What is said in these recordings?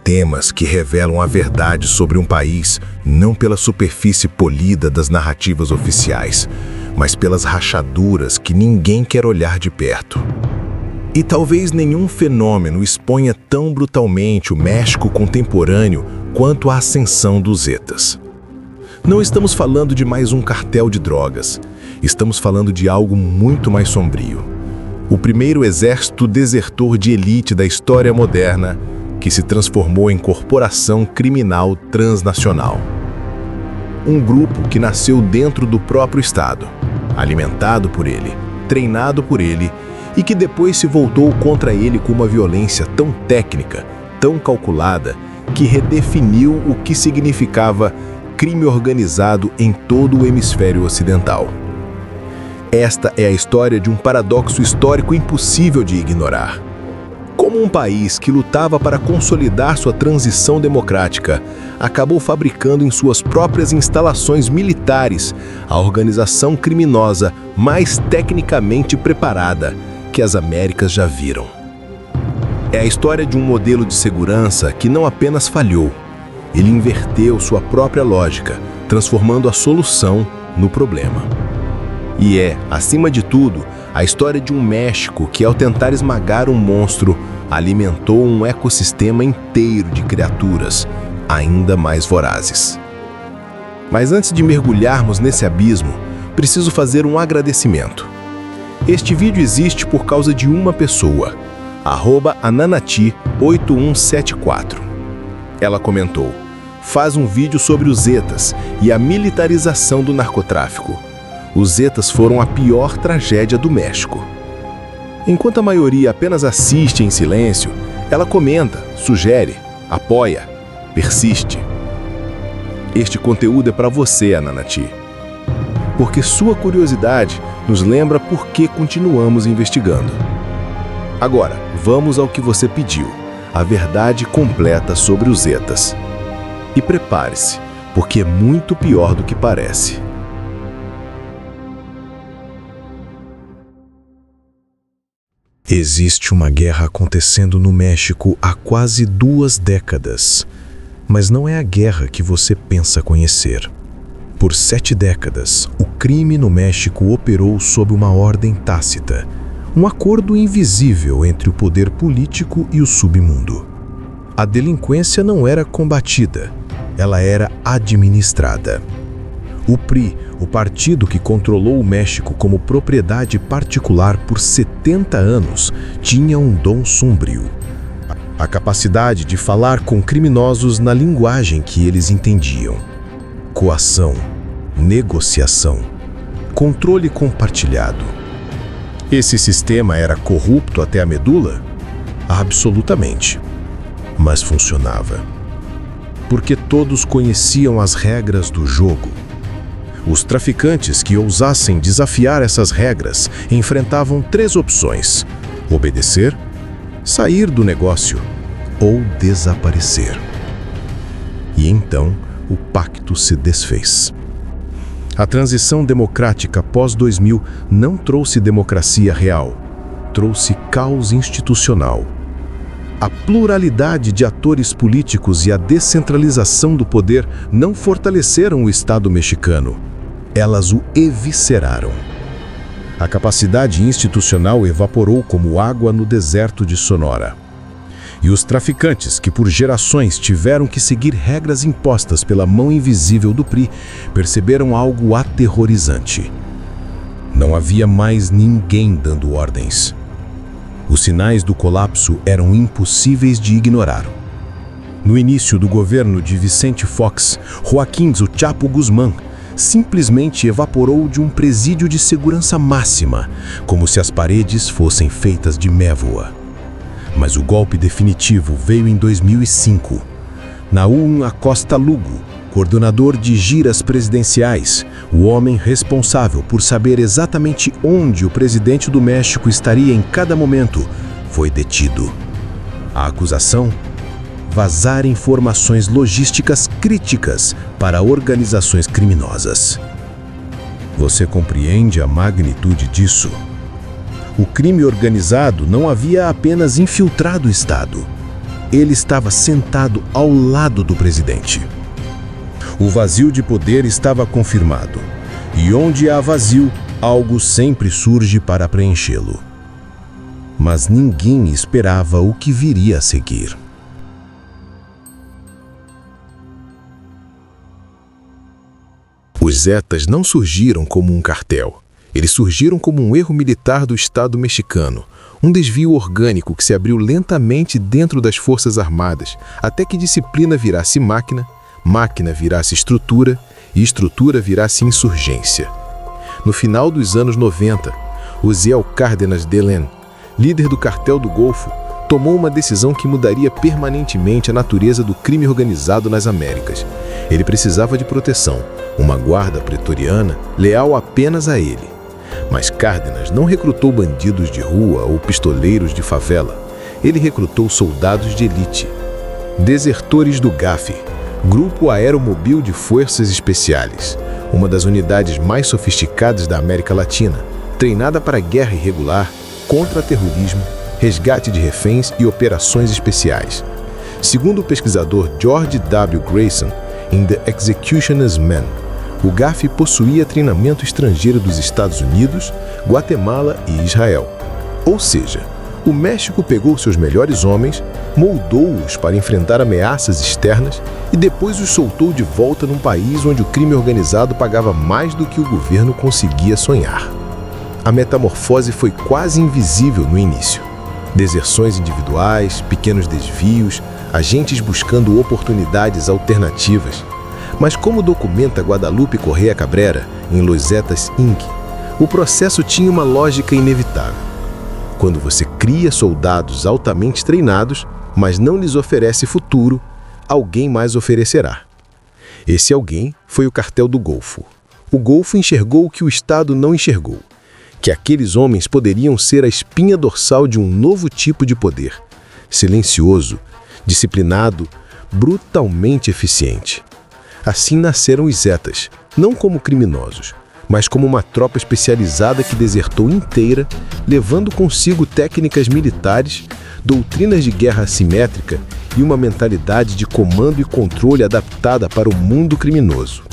temas que revelam a verdade sobre um país não pela superfície polida das narrativas oficiais, mas pelas rachaduras que ninguém quer olhar de perto. E talvez nenhum fenômeno exponha tão brutalmente o México contemporâneo quanto a ascensão dos Zetas. Não estamos falando de mais um cartel de drogas. Estamos falando de algo muito mais sombrio. O primeiro exército desertor de elite da história moderna que se transformou em corporação criminal transnacional. Um grupo que nasceu dentro do próprio Estado, alimentado por ele, treinado por ele e que depois se voltou contra ele com uma violência tão técnica, tão calculada, que redefiniu o que significava crime organizado em todo o hemisfério ocidental. Esta é a história de um paradoxo histórico impossível de ignorar. Como um país que lutava para consolidar sua transição democrática, acabou fabricando em suas próprias instalações militares a organização criminosa mais tecnicamente preparada que as Américas já viram. É a história de um modelo de segurança que não apenas falhou, ele inverteu sua própria lógica, transformando a solução no problema. E é, acima de tudo, a história de um México que, ao tentar esmagar um monstro, alimentou um ecossistema inteiro de criaturas ainda mais vorazes. Mas antes de mergulharmos nesse abismo, preciso fazer um agradecimento. Este vídeo existe por causa de uma pessoa, @ananati8174. Ela comentou: faz um vídeo sobre os Zetas e a militarização do narcotráfico. Os Zetas foram a pior tragédia do México. Enquanto a maioria apenas assiste em silêncio, ela comenta, sugere, apoia, persiste. Este conteúdo é para você, Ananati, porque sua curiosidade nos lembra por que continuamos investigando. Agora, vamos ao que você pediu, a verdade completa sobre os Zetas. E prepare-se, porque é muito pior do que parece. Existe uma guerra acontecendo no México há quase 2 décadas, mas não é a guerra que você pensa conhecer. Por 7 décadas, o crime no México operou sob uma ordem tácita, um acordo invisível entre o poder político e o submundo. A delinquência não era combatida, ela era administrada. O PRI, o partido que controlou o México como propriedade particular por 70 anos, tinha um dom sombrio: a capacidade de falar com criminosos na linguagem que eles entendiam. Coação, negociação, controle compartilhado. Esse sistema era corrupto até a medula? Absolutamente. Mas funcionava. Porque todos conheciam as regras do jogo. Os traficantes que ousassem desafiar essas regras enfrentavam 3 opções: obedecer, sair do negócio ou desaparecer. E então o pacto se desfez. A transição democrática pós-2000 não trouxe democracia real, trouxe caos institucional. A pluralidade de atores políticos e a descentralização do poder não fortaleceram o Estado mexicano. Elas o evisceraram. A capacidade institucional evaporou como água no deserto de Sonora. E os traficantes, que por gerações tiveram que seguir regras impostas pela mão invisível do PRI, perceberam algo aterrorizante. Não havia mais ninguém dando ordens. Os sinais do colapso eram impossíveis de ignorar. No início do governo de Vicente Fox, Joaquín "O Chapo" Guzmán simplesmente evaporou de um presídio de segurança máxima, como se as paredes fossem feitas de névoa. Mas o golpe definitivo veio em 2005. Naum Acosta Lugo, coordenador de giras presidenciais, o homem responsável por saber exatamente onde o presidente do México estaria em cada momento, foi detido. A acusação? Vazar informações logísticas críticas para organizações criminosas. Você compreende a magnitude disso? O crime organizado não havia apenas infiltrado o Estado. Ele estava sentado ao lado do presidente. O vazio de poder estava confirmado, e onde há vazio, algo sempre surge para preenchê-lo. Mas ninguém esperava o que viria a seguir. Os Zetas não surgiram como um cartel. Eles surgiram como um erro militar do Estado mexicano, um desvio orgânico que se abriu lentamente dentro das Forças Armadas, até que disciplina virasse máquina, máquina virasse estrutura e estrutura virasse insurgência. No final dos anos 90, Uziel Cárdenas de Len, líder do Cartel do Golfo, tomou uma decisão que mudaria permanentemente a natureza do crime organizado nas Américas. Ele precisava de proteção, uma guarda pretoriana leal apenas a ele. Mas Cárdenas não recrutou bandidos de rua ou pistoleiros de favela. Ele recrutou soldados de elite. Desertores do GAF, Grupo Aeromobil de Forças Especiais, uma das unidades mais sofisticadas da América Latina, treinada para guerra irregular, contra-terrorismo, resgate de reféns e operações especiais. Segundo o pesquisador George W. Grayson, em The Executioner's Man, o GAF possuía treinamento estrangeiro dos Estados Unidos, Guatemala e Israel. Ou seja, o México pegou seus melhores homens, moldou-os para enfrentar ameaças externas e depois os soltou de volta num país onde o crime organizado pagava mais do que o governo conseguia sonhar. A metamorfose foi quase invisível no início. Deserções individuais, pequenos desvios, agentes buscando oportunidades alternativas. Mas como documenta Guadalupe Correa Cabrera, em Los Zetas Inc., o processo tinha uma lógica inevitável. Quando você cria soldados altamente treinados, mas não lhes oferece futuro, alguém mais oferecerá. Esse alguém foi o Cartel do Golfo. O Golfo enxergou o que o Estado não enxergou, que aqueles homens poderiam ser a espinha dorsal de um novo tipo de poder, silencioso, disciplinado, brutalmente eficiente. Assim nasceram os Zetas, não como criminosos, mas como uma tropa especializada que desertou inteira, levando consigo técnicas militares, doutrinas de guerra assimétrica e uma mentalidade de comando e controle adaptada para o mundo criminoso.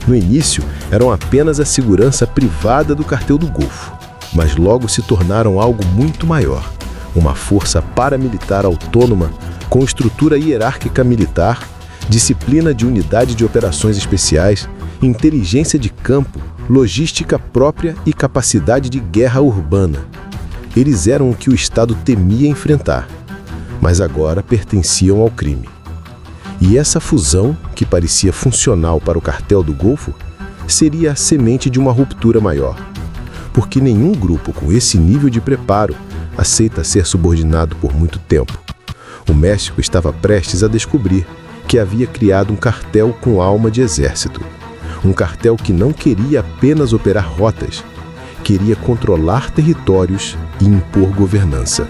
No início, eram apenas a segurança privada do Cartel do Golfo, mas logo se tornaram algo muito maior, uma força paramilitar autônoma com estrutura hierárquica militar, disciplina de unidade de operações especiais, inteligência de campo, logística própria e capacidade de guerra urbana. Eles eram o que o Estado temia enfrentar, mas agora pertenciam ao crime. E essa fusão, que parecia funcional para o Cartel do Golfo, seria a semente de uma ruptura maior, porque nenhum grupo com esse nível de preparo aceita ser subordinado por muito tempo. O México estava prestes a descobrir que havia criado um cartel com alma de exército. Um cartel que não queria apenas operar rotas, queria controlar territórios e impor governança.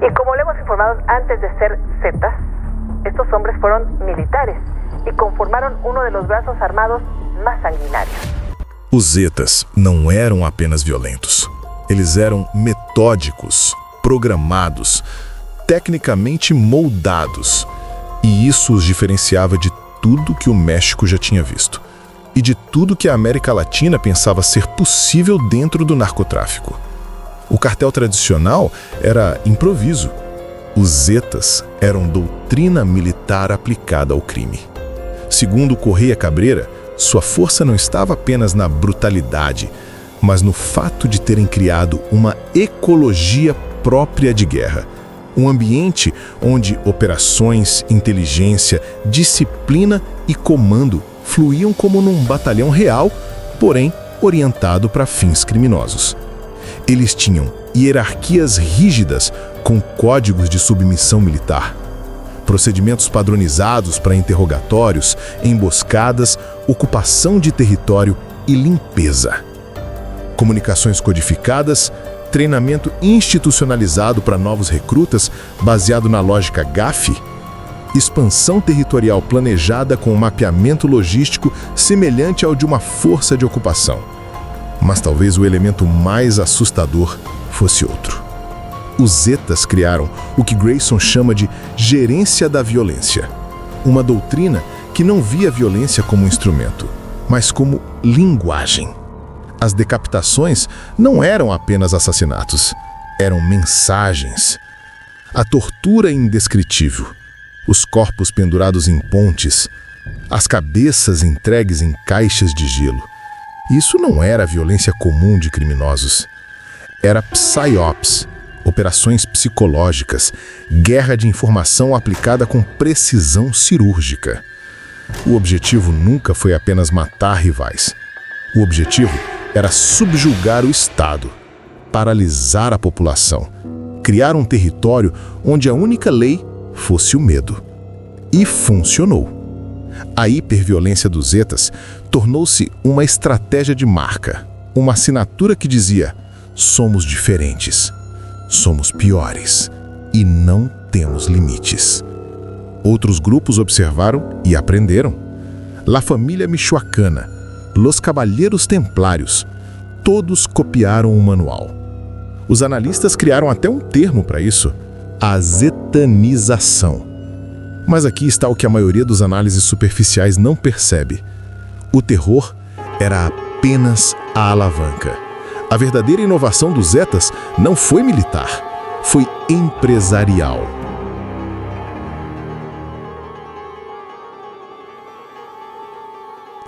Y como le hemos informado antes de ser Zetas, estos hombres fueron militares y conformaron uno de los brazos armados más sanguinarios. Os Zetas não eram apenas violentos. Eles eram metódicos, programados, tecnicamente moldados. E isso os diferenciava de tudo que o México já tinha visto. E de tudo que a América Latina pensava ser possível dentro do narcotráfico. O cartel tradicional era improviso. Os Zetas eram doutrina militar aplicada ao crime. Segundo Correa Cabrera, sua força não estava apenas na brutalidade, mas no fato de terem criado uma ecologia própria de guerra. Um ambiente onde operações, inteligência, disciplina e comando fluíam como num batalhão real, porém orientado para fins criminosos. Eles tinham hierarquias rígidas com códigos de submissão militar, procedimentos padronizados para interrogatórios, emboscadas, ocupação de território e limpeza. Comunicações codificadas, treinamento institucionalizado para novos recrutas baseado na lógica GAF, expansão territorial planejada com um mapeamento logístico semelhante ao de uma força de ocupação. Mas talvez o elemento mais assustador fosse outro. Os Zetas criaram o que Grayson chama de gerência da violência, uma doutrina que não via a violência como instrumento, mas como linguagem. As decapitações não eram apenas assassinatos, eram mensagens. A tortura indescritível, os corpos pendurados em pontes, as cabeças entregues em caixas de gelo. Isso não era a violência comum de criminosos. Era psyops, operações psicológicas, guerra de informação aplicada com precisão cirúrgica. O objetivo nunca foi apenas matar rivais. O objetivo era subjugar o Estado, paralisar a população, criar um território onde a única lei fosse o medo. E funcionou. A hiperviolência dos Zetas tornou-se uma estratégia de marca, uma assinatura que dizia: somos diferentes, somos piores e não temos limites. Outros grupos observaram e aprenderam. La Família Michoacana, Los Caballeros Templários, todos copiaram o manual. Os analistas criaram até um termo para isso: a zetanização. Mas aqui está o que a maioria dos análises superficiais não percebe. O terror era apenas a alavanca. A verdadeira inovação dos Zetas não foi militar, foi empresarial.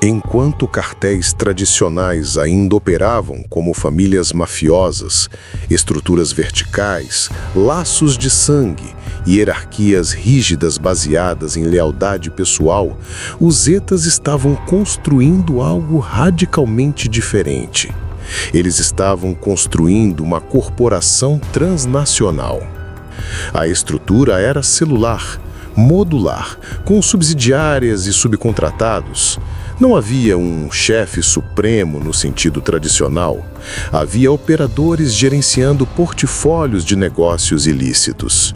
Enquanto cartéis tradicionais ainda operavam como famílias mafiosas, estruturas verticais, laços de sangue e hierarquias rígidas baseadas em lealdade pessoal, os Zetas estavam construindo algo radicalmente diferente. Eles estavam construindo uma corporação transnacional. A estrutura era celular, modular, com subsidiárias e subcontratados. Não havia um chefe supremo no sentido tradicional. Havia operadores gerenciando portfólios de negócios ilícitos.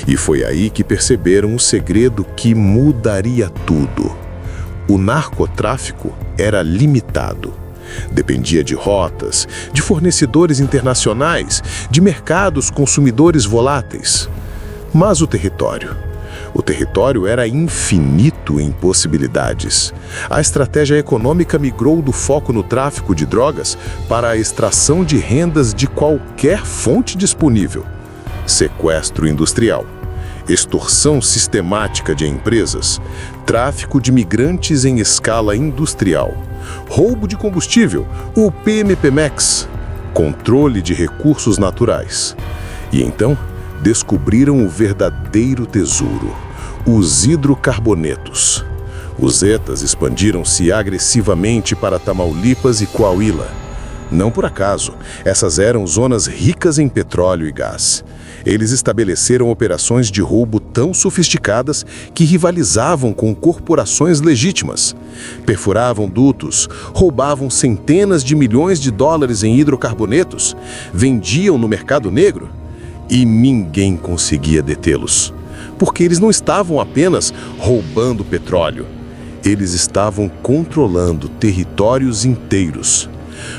E foi aí que perceberam o segredo que mudaria tudo. O narcotráfico era limitado. Dependia de rotas, de fornecedores internacionais, de mercados consumidores voláteis. Mas o território era infinito em possibilidades. A estratégia econômica migrou do foco no tráfico de drogas para a extração de rendas de qualquer fonte disponível. Sequestro industrial, extorsão sistemática de empresas, tráfico de migrantes em escala industrial, roubo de combustível, o PMPMEX, controle de recursos naturais. E então, descobriram o verdadeiro tesouro: os hidrocarbonetos. Os Zetas expandiram-se agressivamente para Tamaulipas e Coahuila. Não por acaso, essas eram zonas ricas em petróleo e gás. Eles estabeleceram operações de roubo tão sofisticadas que rivalizavam com corporações legítimas. Perfuravam dutos, roubavam centenas de milhões de dólares em hidrocarbonetos, vendiam no mercado negro. E ninguém conseguia detê-los, porque eles não estavam apenas roubando petróleo, eles estavam controlando territórios inteiros.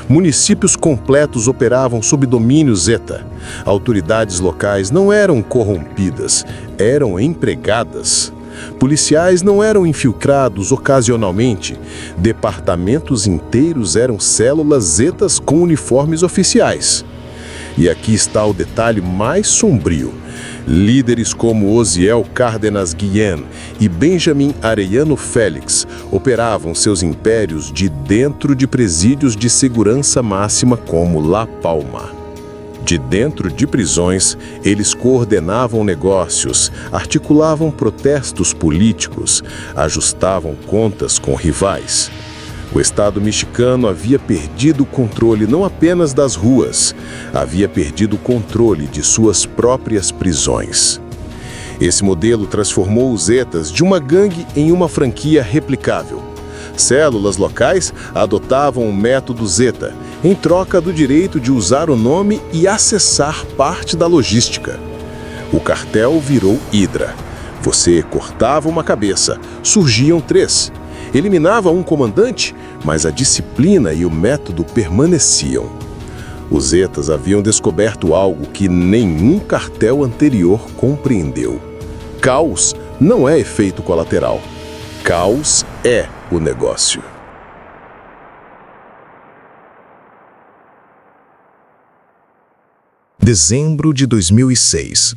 Municípios completos operavam sob domínio Zeta. Autoridades locais não eram corrompidas, eram empregadas. Policiais não eram infiltrados ocasionalmente. Departamentos inteiros eram células Zetas com uniformes oficiais. E aqui está o detalhe mais sombrio. Líderes como Osiel Cárdenas Guillén e Benjamin Arellano Félix operavam seus impérios de dentro de presídios de segurança máxima como La Palma. De dentro de prisões, eles coordenavam negócios, articulavam protestos políticos, ajustavam contas com rivais. O Estado mexicano havia perdido o controle não apenas das ruas, havia perdido o controle de suas próprias prisões. Esse modelo transformou os Zetas de uma gangue em uma franquia replicável. Células locais adotavam o método Zeta, em troca do direito de usar o nome e acessar parte da logística. O cartel virou Hidra. Você cortava uma cabeça, surgiam 3. Eliminava um comandante, mas a disciplina e o método permaneciam. Os Zetas haviam descoberto algo que nenhum cartel anterior compreendeu. Caos não é efeito colateral. Caos é o negócio. Dezembro de 2006.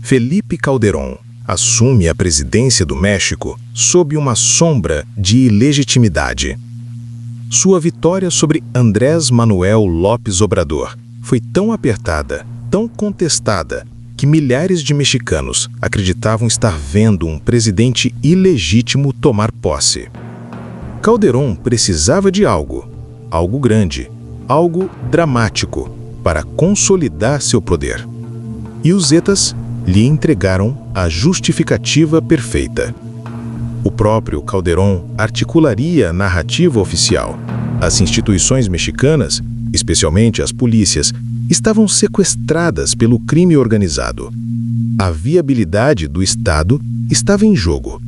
Felipe Calderón assume a presidência do México sob uma sombra de ilegitimidade. Sua vitória sobre Andrés Manuel López Obrador foi tão apertada, tão contestada, que milhares de mexicanos acreditavam estar vendo um presidente ilegítimo tomar posse. Calderón precisava de algo grande, algo dramático, para consolidar seu poder. E os Zetas lhe entregaram a justificativa perfeita. O próprio Calderón articularia a narrativa oficial. As instituições mexicanas, especialmente as polícias, estavam sequestradas pelo crime organizado. A viabilidade do Estado estava em jogo.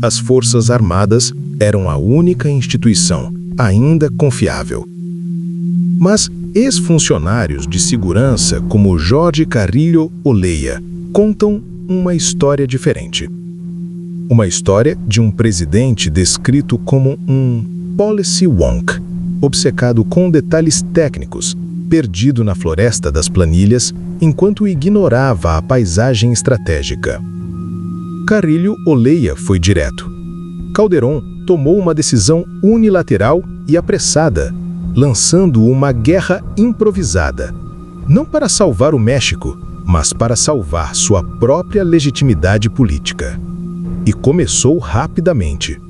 As Forças Armadas eram a única instituição ainda confiável. Mas ex-funcionários de segurança como Jorge Carrillo Olea contam uma história diferente. Uma história de um presidente descrito como um policy wonk, obcecado com detalhes técnicos, perdido na floresta das planilhas enquanto ignorava a paisagem estratégica. Carrillo Olea foi direto. Calderón tomou uma decisão unilateral e apressada, lançando uma guerra improvisada, não para salvar o México, mas para salvar sua própria legitimidade política. E começou rapidamente.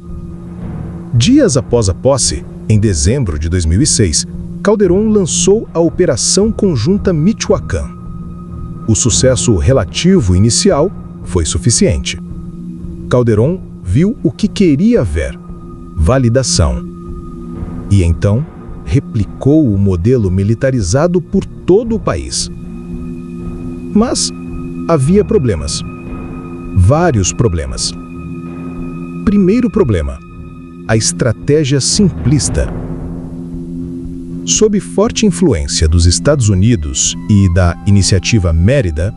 Dias após a posse, em dezembro de 2006, Calderón lançou a Operação Conjunta Michoacán. O sucesso relativo inicial foi suficiente. Calderón viu o que queria ver: validação. E então, replicou o modelo militarizado por todo o país. Mas havia problemas. Vários problemas. Primeiro problema: a estratégia simplista. Sob forte influência dos Estados Unidos e da Iniciativa Mérida,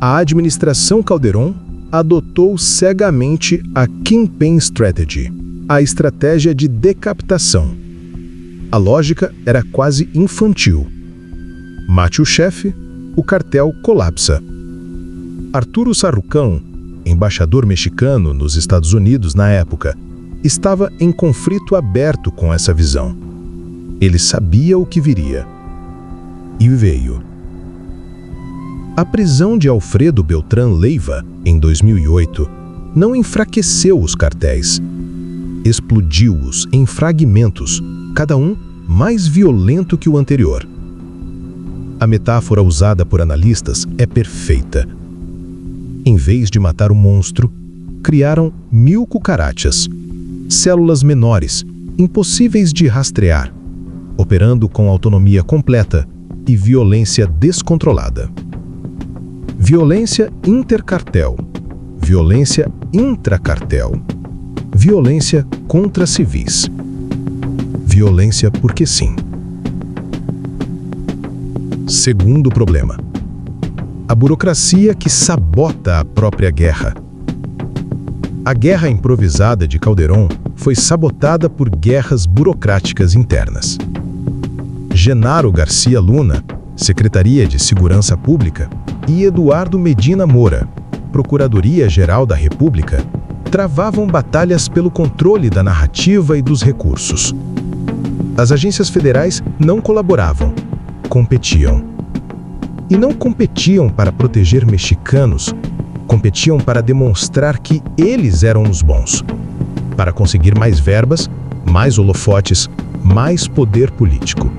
a administração Calderón adotou cegamente a Kingpin Strategy, a estratégia de decapitação. A lógica era quase infantil. Mate o chefe, o cartel colapsa. Arturo Sarrucán, embaixador mexicano nos Estados Unidos na época, estava em conflito aberto com essa visão. Ele sabia o que viria. E veio. A prisão de Alfredo Beltrán Leiva, em 2008, não enfraqueceu os cartéis. Explodiu-os em fragmentos, cada um mais violento que o anterior. A metáfora usada por analistas é perfeita. Em vez de matar o monstro, criaram 1000 cucarachas, células menores, impossíveis de rastrear, operando com autonomia completa e violência descontrolada. Violência intercartel, violência intracartel, violência contra civis. Violência porque sim. Segundo problema: a burocracia que sabota a própria guerra. A guerra improvisada de Calderón foi sabotada por guerras burocráticas internas. Genaro Garcia Luna, Secretaria de Segurança Pública, e Eduardo Medina Moura, Procuradoria-Geral da República, travavam batalhas pelo controle da narrativa e dos recursos. As agências federais não colaboravam, competiam. E não competiam para proteger mexicanos, competiam para demonstrar que eles eram os bons, para conseguir mais verbas, mais holofotes, mais poder político.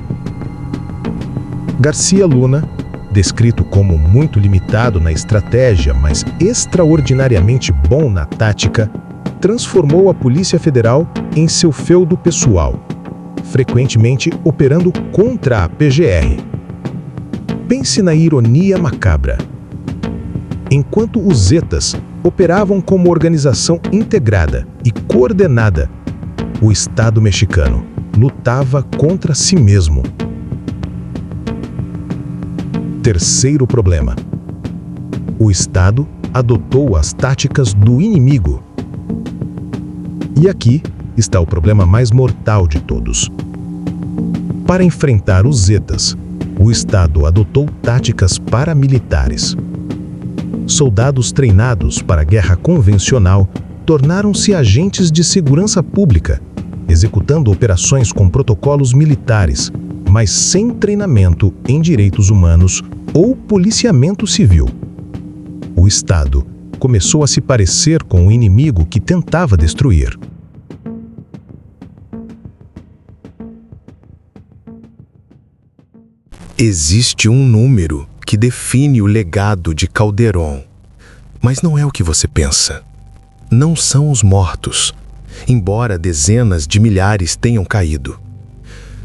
Garcia Luna, descrito como muito limitado na estratégia, mas extraordinariamente bom na tática, transformou a Polícia Federal em seu feudo pessoal, frequentemente operando contra a PGR. Pense na ironia macabra. Enquanto os Zetas operavam como organização integrada e coordenada, o Estado mexicano lutava contra si mesmo. Terceiro problema. O Estado adotou as táticas do inimigo. E aqui está o problema mais mortal de todos. Para enfrentar os Zetas, o Estado adotou táticas paramilitares. Soldados treinados para a guerra convencional tornaram-se agentes de segurança pública, executando operações com protocolos militares, mas sem treinamento em direitos humanos ou policiamento civil. O Estado começou a se parecer com o inimigo que tentava destruir. Existe um número que define o legado de Calderón, mas não é o que você pensa. Não são os mortos, embora dezenas de milhares tenham caído.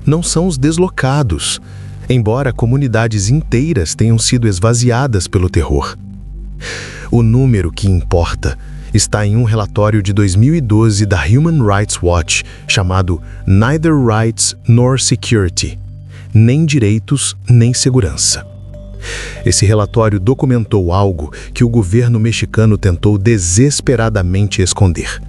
Não são os deslocados, embora comunidades inteiras tenham sido esvaziadas pelo terror. O número que importa está em um relatório de 2012 da Human Rights Watch chamado Neither Rights Nor Security, nem direitos nem segurança. Esse relatório documentou algo que o governo mexicano tentou desesperadamente esconder: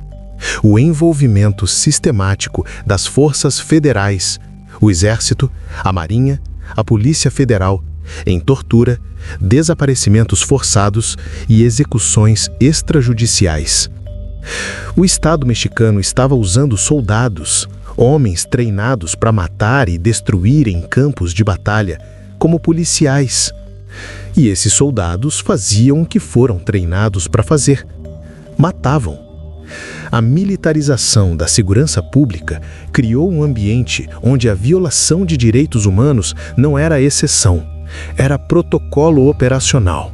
o envolvimento sistemático das forças federais, o Exército, a Marinha, a Polícia Federal, em tortura, desaparecimentos forçados e execuções extrajudiciais. O Estado mexicano estava usando soldados, homens treinados para matar e destruir em campos de batalha, como policiais. E esses soldados faziam o que foram treinados para fazer: matavam. A militarização da segurança pública criou um ambiente onde a violação de direitos humanos não era exceção, era protocolo operacional.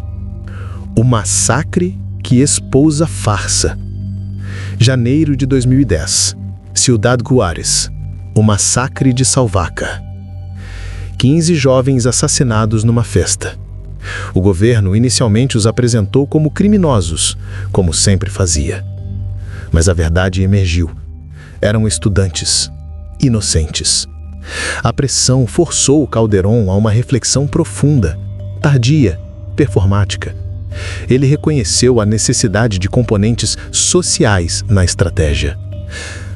O massacre que expôs a farsa. Janeiro de 2010, Ciudad Juárez, o massacre de Salvaca. 15 jovens assassinados numa festa. O governo inicialmente os apresentou como criminosos, como sempre fazia. Mas a verdade emergiu. Eram estudantes, inocentes. A pressão forçou Calderón a uma reflexão profunda, tardia, performática. Ele reconheceu a necessidade de componentes sociais na estratégia.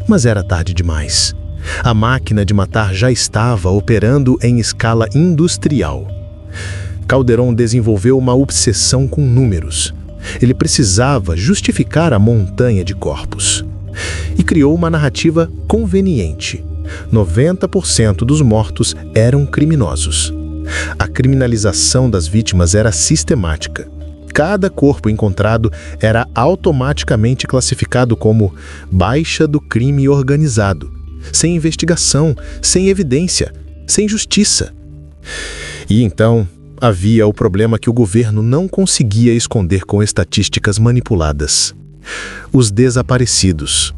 Mas era tarde demais. A máquina de matar já estava operando em escala industrial. Calderón desenvolveu uma obsessão com números. Ele precisava justificar a montanha de corpos. E criou uma narrativa conveniente. 90% dos mortos eram criminosos. A criminalização das vítimas era sistemática. Cada corpo encontrado era automaticamente classificado como baixa do crime organizado, sem investigação, sem evidência, sem justiça. E então havia o problema que o governo não conseguia esconder com estatísticas manipuladas: os desaparecidos.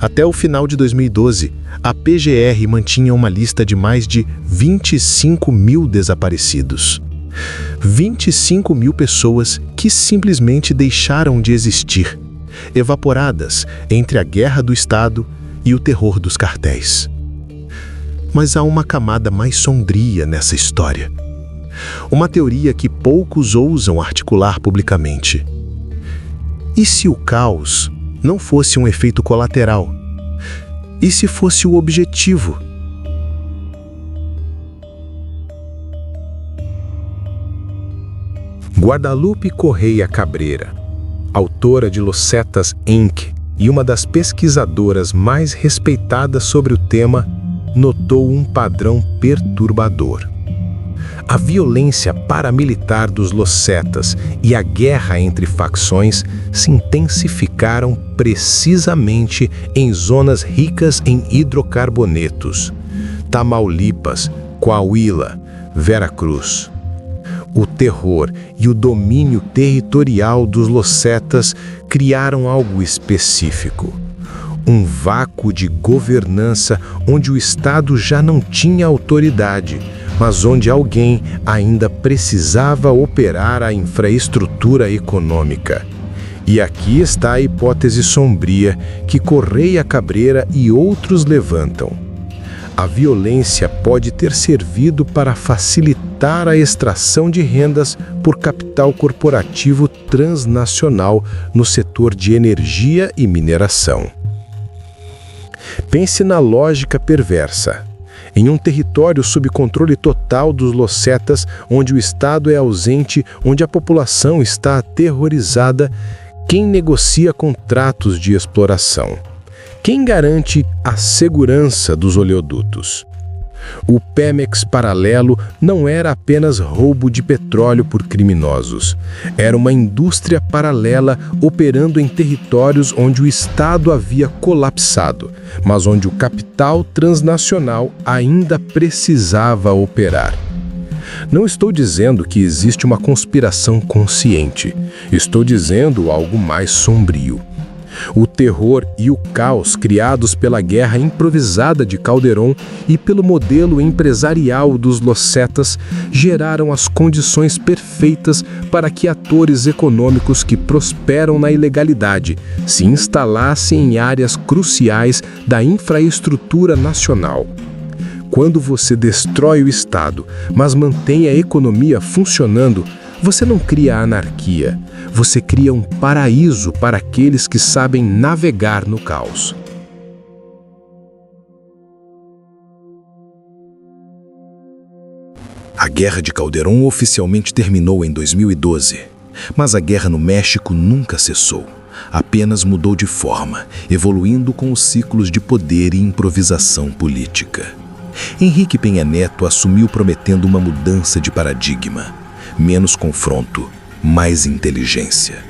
Até o final de 2012, a PGR mantinha uma lista de mais de 25 mil desaparecidos. 25 mil pessoas que simplesmente deixaram de existir, evaporadas entre a guerra do Estado e o terror dos cartéis. Mas há uma camada mais sombria nessa história. Uma teoria que poucos ousam articular publicamente. E se o caos não fosse um efeito colateral? E se fosse o objetivo? Guadalupe Correia Cabrera, autora de Los Zetas, Inc. e uma das pesquisadoras mais respeitadas sobre o tema, notou um padrão perturbador. A violência paramilitar dos Los Zetas e a guerra entre facções se intensificaram precisamente em zonas ricas em hidrocarbonetos: Tamaulipas, Coahuila, Veracruz. O terror e o domínio territorial dos Los Zetas criaram algo específico. Um vácuo de governança onde o Estado já não tinha autoridade, mas onde alguém ainda precisava operar a infraestrutura econômica. E aqui está a hipótese sombria que Correia Cabrera e outros levantam. A violência pode ter servido para facilitar a extração de rendas por capital corporativo transnacional no setor de energia e mineração. Pense na lógica perversa. Em um território sob controle total dos losetas, onde o Estado é ausente, onde a população está aterrorizada, quem negocia contratos de exploração? Quem garante a segurança dos oleodutos? O Pemex paralelo não era apenas roubo de petróleo por criminosos. Era uma indústria paralela operando em territórios onde o Estado havia colapsado, mas onde o capital transnacional ainda precisava operar. Não estou dizendo que existe uma conspiração consciente. Estou dizendo algo mais sombrio. O terror e o caos criados pela guerra improvisada de Calderón e pelo modelo empresarial dos losetas geraram as condições perfeitas para que atores econômicos que prosperam na ilegalidade se instalassem em áreas cruciais da infraestrutura nacional. Quando você destrói o Estado, mas mantém a economia funcionando, você não cria anarquia, você cria um paraíso para aqueles que sabem navegar no caos. A Guerra de Calderón oficialmente terminou em 2012, mas a guerra no México nunca cessou, apenas mudou de forma, evoluindo com os ciclos de poder e improvisação política. Henrique Peña Neto assumiu prometendo uma mudança de paradigma. Menos confronto, mais inteligência.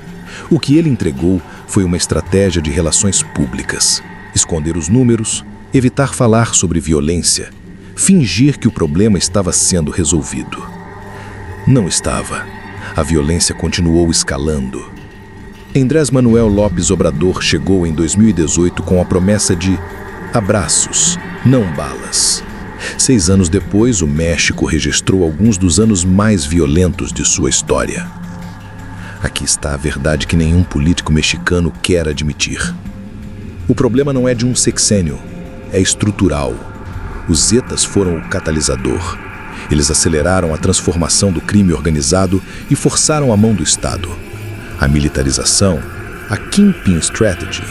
O que ele entregou foi uma estratégia de relações públicas. Esconder os números, evitar falar sobre violência, fingir que o problema estava sendo resolvido. Não estava. A violência continuou escalando. Andrés Manuel López Obrador chegou em 2018 com a promessa de abraços, não balas. 6 anos depois, o México registrou alguns dos anos mais violentos de sua história. Aqui está a verdade que nenhum político mexicano quer admitir. O problema não é de um sexênio, é estrutural. Os Zetas foram o catalisador. Eles aceleraram a transformação do crime organizado e forçaram a mão do Estado. A militarização, a Kingpin Strategy,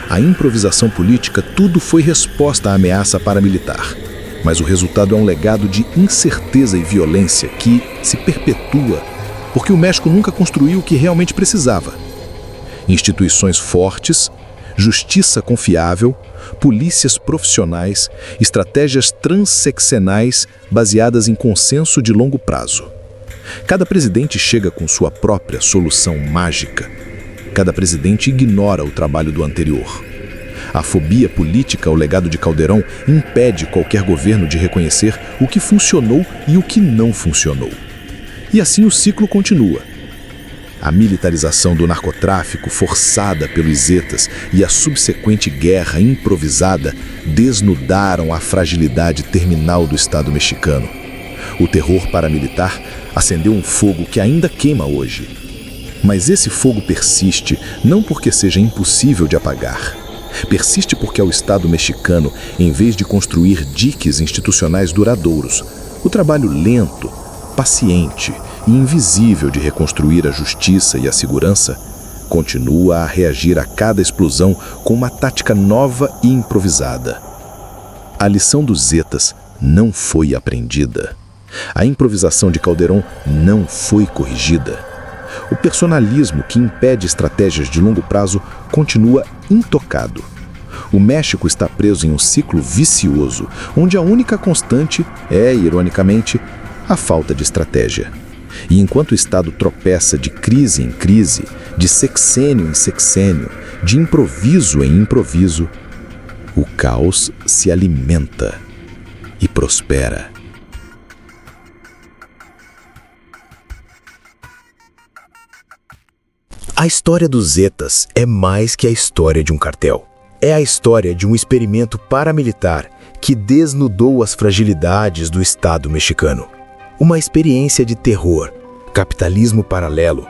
a improvisação política, tudo foi resposta à ameaça paramilitar. Mas o resultado é um legado de incerteza e violência que se perpetua porque o México nunca construiu o que realmente precisava. Instituições fortes, justiça confiável, polícias profissionais, estratégias transeccionais baseadas em consenso de longo prazo. Cada presidente chega com sua própria solução mágica. Cada presidente ignora o trabalho do anterior. A fobia política ao legado de Calderón impede qualquer governo de reconhecer o que funcionou e o que não funcionou. E assim o ciclo continua. A militarização do narcotráfico forçada pelos Zetas e a subsequente guerra improvisada desnudaram a fragilidade terminal do Estado mexicano. O terror paramilitar acendeu um fogo que ainda queima hoje. Mas esse fogo persiste não porque seja impossível de apagar. Persiste porque ao Estado mexicano, em vez de construir diques institucionais duradouros, o trabalho lento, paciente e invisível de reconstruir a justiça e a segurança, continua a reagir a cada explosão com uma tática nova e improvisada. A lição dos Zetas não foi aprendida. A improvisação de Calderón não foi corrigida. O personalismo que impede estratégias de longo prazo continua intocado. O México está preso em um ciclo vicioso, onde a única constante é, ironicamente, a falta de estratégia. E enquanto o Estado tropeça de crise em crise, de sexênio em sexênio, de improviso em improviso, o caos se alimenta e prospera. A história dos Zetas é mais que a história de um cartel. É a história de um experimento paramilitar que desnudou as fragilidades do Estado mexicano. Uma experiência de terror, capitalismo paralelo,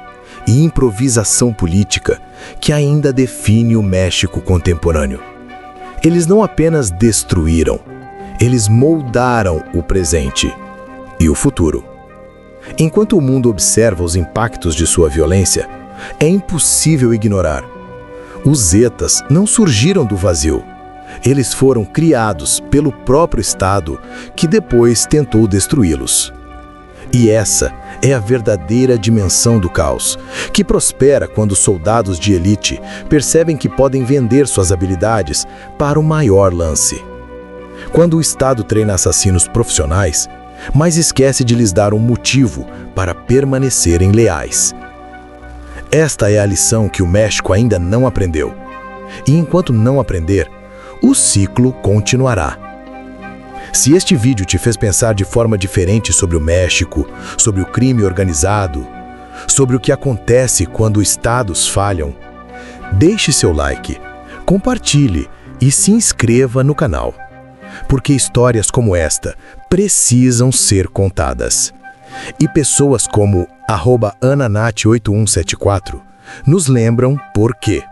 e improvisação política que ainda define o México contemporâneo. Eles não apenas destruíram, eles moldaram o presente e o futuro. Enquanto o mundo observa os impactos de sua violência, é impossível ignorar. Os Zetas não surgiram do vazio. Eles foram criados pelo próprio Estado, que depois tentou destruí-los. E essa é a verdadeira dimensão do caos, que prospera quando soldados de elite percebem que podem vender suas habilidades para o maior lance. Quando o Estado treina assassinos profissionais, mas esquece de lhes dar um motivo para permanecerem leais. Esta é a lição que o México ainda não aprendeu. E enquanto não aprender, o ciclo continuará. Se este vídeo te fez pensar de forma diferente sobre o México, sobre o crime organizado, sobre o que acontece quando estados falham, deixe seu like, compartilhe e se inscreva no canal. Porque histórias como esta precisam ser contadas. E pessoas como @ananat8174 nos lembram por quê.